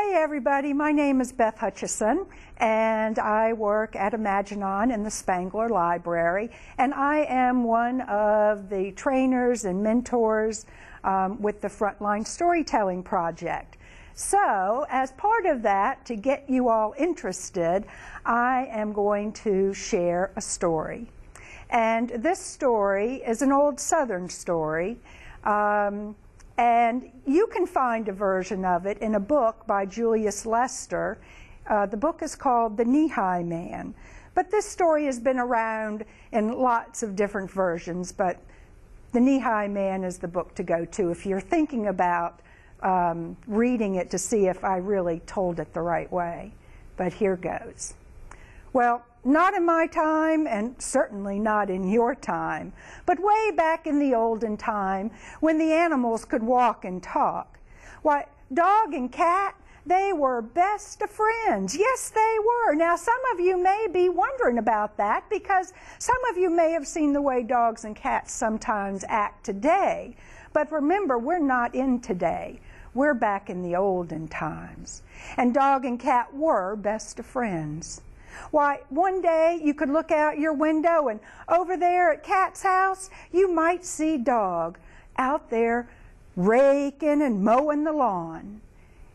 Hey everybody, my name is Beth Hutchison and I work at Imaginon in the Spangler Library, and I am one of the trainers and mentors with the Frontline Storytelling Project. So as part of that, to get you all interested, I am going to share a story. And this story is an old Southern story. And you can find a version of it in a book by Julius Lester. The book is called The Knee-High Man. But this story has been around in lots of different versions, but The Knee-High Man is the book to go to if you're thinking about reading it to see if I really told it the right way. But here goes. Well, not in my time, and certainly not in your time, but way back in the olden time when the animals could walk and talk. Why, dog and cat, they were best of friends. Yes, they were. Now, some of you may be wondering about that because some of you may have seen the way dogs and cats sometimes act today. But remember, we're not in today. We're back in the olden times. And dog and cat were best of friends. Why, one day you could look out your window and over there at Cat's house, you might see Dog out there raking and mowing the lawn.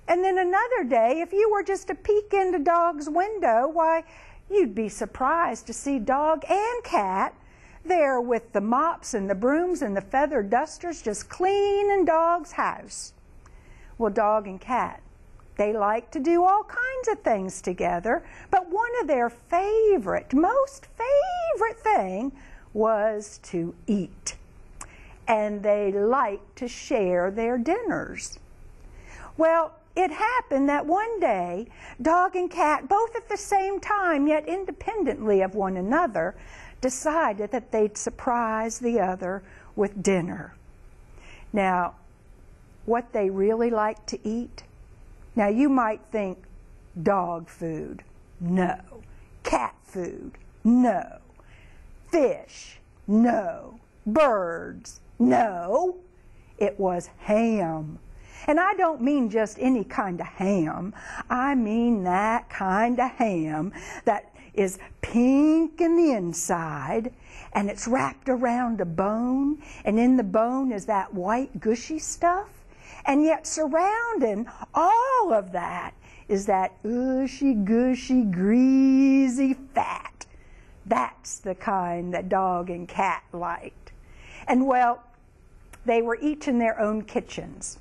And then another day, if you were just to peek into Dog's window, why, you'd be surprised to see Dog and Cat there with the mops and the brooms and the feather dusters just cleaning Dog's house. Well, Dog and Cat, they like to do all kinds of things together, but one of their most favorite thing was to eat. And they liked to share their dinners. Well, it happened that one day, Dog and Cat, both at the same time, yet independently of one another, decided that they'd surprise the other with dinner. Now, what they really liked to eat? Now, you might think dog food. No. Cat food. No. Fish. No. Birds. No. It was ham. And I don't mean just any kind of ham. I mean that kind of ham that is pink in the inside, and it's wrapped around a bone, and in the bone is that white gushy stuff. And yet surrounding all of that is that ushy, gushy, greasy fat. That's the kind that Dog and Cat liked. And well, they were each in their own kitchens.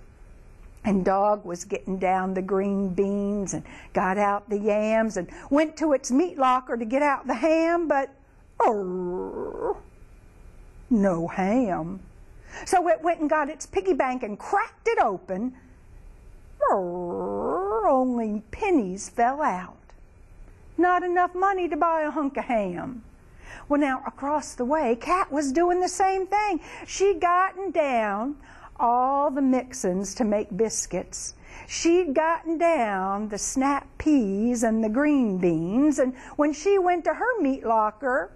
And Dog was getting down the green beans and got out the yams and went to its meat locker to get out the ham, but no ham. So it went and got its piggy bank and cracked it open. Only pennies fell out. Not enough money to buy a hunk of ham. Well, now, across the way, Cat was doing the same thing. She'd gotten down all the mixins to make biscuits. She'd gotten down the snap peas and the green beans, and when she went to her meat locker,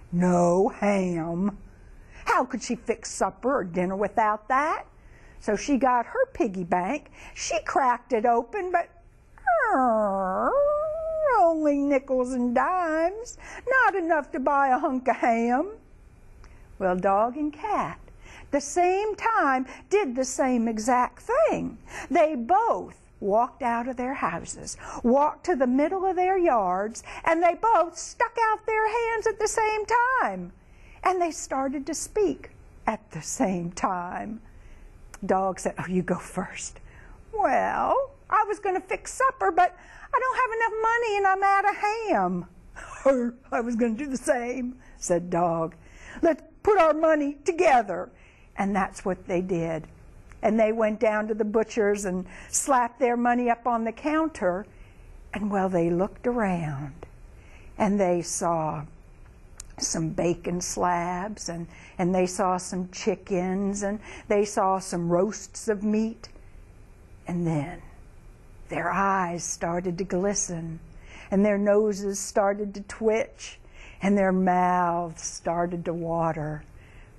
no ham. How could she fix supper or dinner without that? So she got her piggy bank. She cracked it open, but only nickels and dimes. Not enough to buy a hunk of ham. Well, Dog and Cat, the same time, did the same exact thing. They both walked out of their houses, walked to the middle of their yards, and they both stuck out their hands at the same time. And they started to speak at the same time. Dog said, "Oh, you go first." "Well, I was going to fix supper, but I don't have enough money and I'm out of ham." "I was going to do the same," said Dog. "Let's put our money together." And that's what they did. And they went down to the butcher's and slapped their money up on the counter. And well, they looked around and they saw some bacon slabs and they saw some chickens and they saw some roasts of meat. And then their eyes started to glisten and their noses started to twitch and their mouths started to water,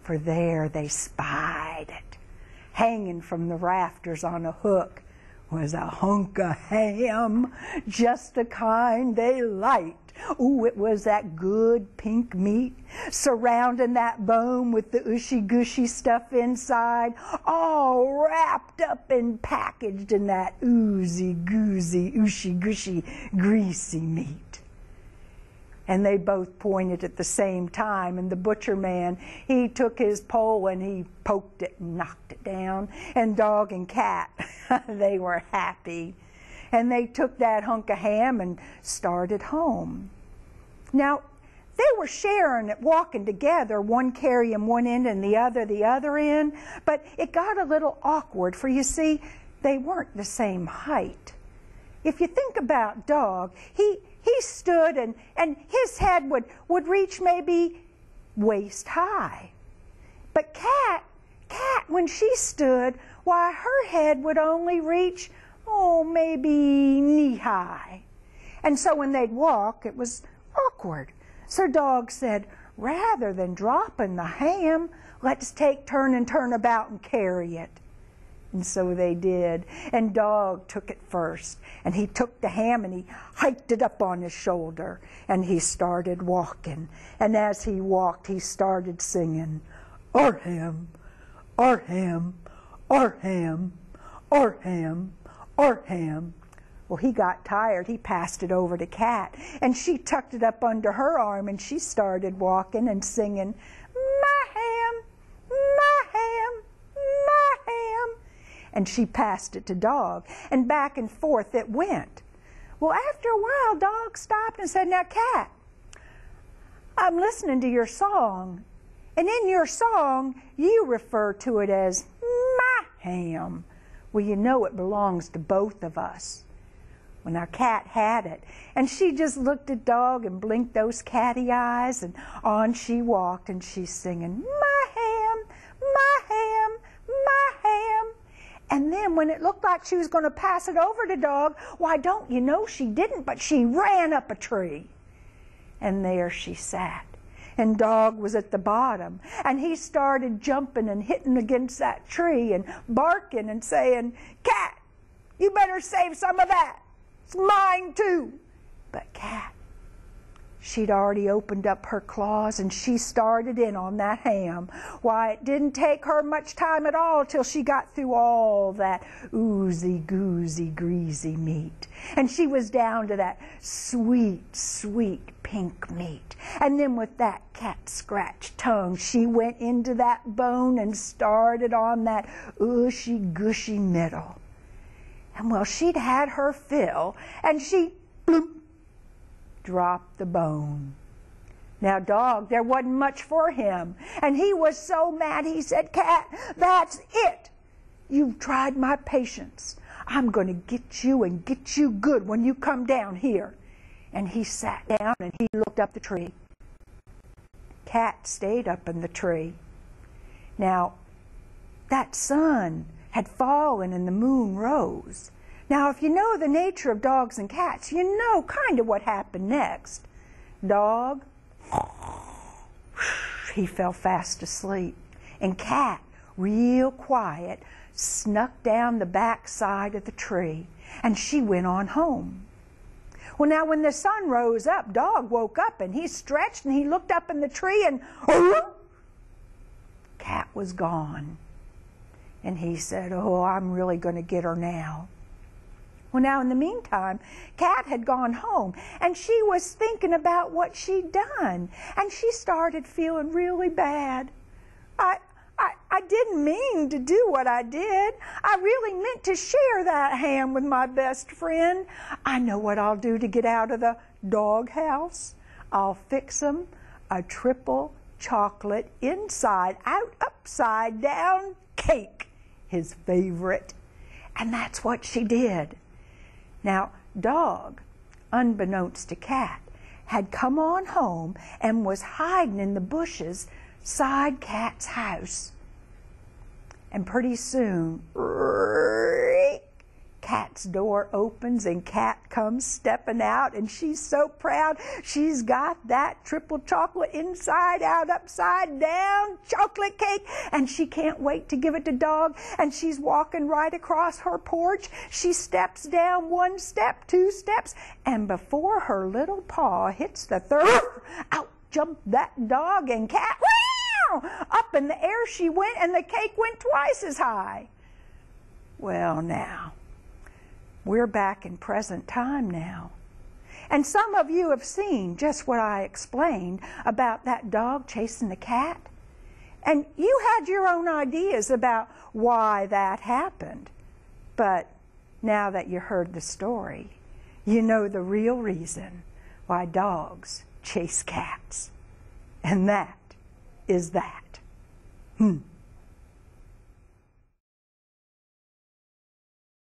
for there they spied it. hanging from the rafters on a hook was a hunk of ham, just the kind they liked. Ooh, it was that good pink meat, surrounding that bone with the ushy-gushy stuff inside, all wrapped up and packaged in that oozy-goozy, ushy-gushy, greasy meat. And they both pointed at the same time, and the butcher man, he took his pole and he poked it and knocked it down, and dog and cat, they were happy. And they took that hunk of ham and started home. Now, they were sharing it, walking together, one carrying one end and the other end, but it got a little awkward, for you see, they weren't the same height. If you think about Dog, he stood and his head would reach maybe waist high. But Cat, when she stood, why, her head would only reach, maybe knee high. And so when they'd walk, it was awkward. So Dog said, rather than dropping the ham, let's take turn and turn about and carry it. And so they did. And Dog took it first. And he took the ham and he hiked it up on his shoulder. And he started walking. And as he walked, he started singing, our ham, our ham, our ham, our ham, our ham. Well, he got tired. He passed it over to Cat. And she tucked it up under her arm and she started walking and singing, my ham, my ham, my ham. And she passed it to Dog, and back and forth it went. Well, after a while, Dog stopped and said, now, Cat, I'm listening to your song, and in your song, you refer to it as my ham. Well, you know it belongs to both of us. Well, now, Cat had it, and she just looked at Dog and blinked those catty eyes, and on she walked, and she's singing, my ham, my ham, my ham. And then when it looked like she was going to pass it over to Dog, why, don't you know she didn't, but she ran up a tree. And there she sat. And Dog was at the bottom. And he started jumping and hitting against that tree and barking and saying, Cat, you better save some of that. It's mine too. But Cat, she'd already opened up her claws and she started in on that ham. Why, it didn't take her much time at all till she got through all that oozy-goozy, greasy meat. And she was down to that sweet, sweet pink meat. And then with that cat-scratch tongue, she went into that bone and started on that ushy-gushy middle. And well, she'd had her fill, and she, bloop, dropped the bone. Now, Dog, there wasn't much for him, and he was so mad he said, Cat, that's it. You've tried my patience. I'm going to get you and get you good when you come down here. And he sat down and he looked up the tree. Cat stayed up in the tree. Now, that sun had fallen and the moon rose. Now, if you know the nature of dogs and cats, you know kind of what happened next. Dog, he fell fast asleep. And Cat, real quiet, snuck down the back side of the tree. And she went on home. Well, now when the sun rose up, Dog woke up and he stretched and he looked up in the tree and Cat was gone. And he said, oh, I'm really going to get her now. Well, now in the meantime, Cat had gone home and she was thinking about what she'd done. And she started feeling really bad. I didn't mean to do what I did. I really meant to share that ham with my best friend. I know what I'll do to get out of the doghouse. I'll fix 'em a triple chocolate inside out upside down cake, his favorite. And that's what she did. Now, Dog, unbeknownst to Cat, had come on home and was hiding in the bushes side Cat's house. And pretty soon, Cat's door opens and Cat comes stepping out, and she's so proud. She's got that triple chocolate inside out, upside down chocolate cake, and she can't wait to give it to Dog. And she's walking right across her porch. She steps down 1 step, 2 steps, and before her little paw hits the third, out jumped that dog and cat. Up in the air she went, and the cake went twice as high. Well, now, we're back in present time now. And some of you have seen just what I explained about that dog chasing the cat. And you had your own ideas about why that happened. But now that you heard the story, you know the real reason why dogs chase cats. And that is that.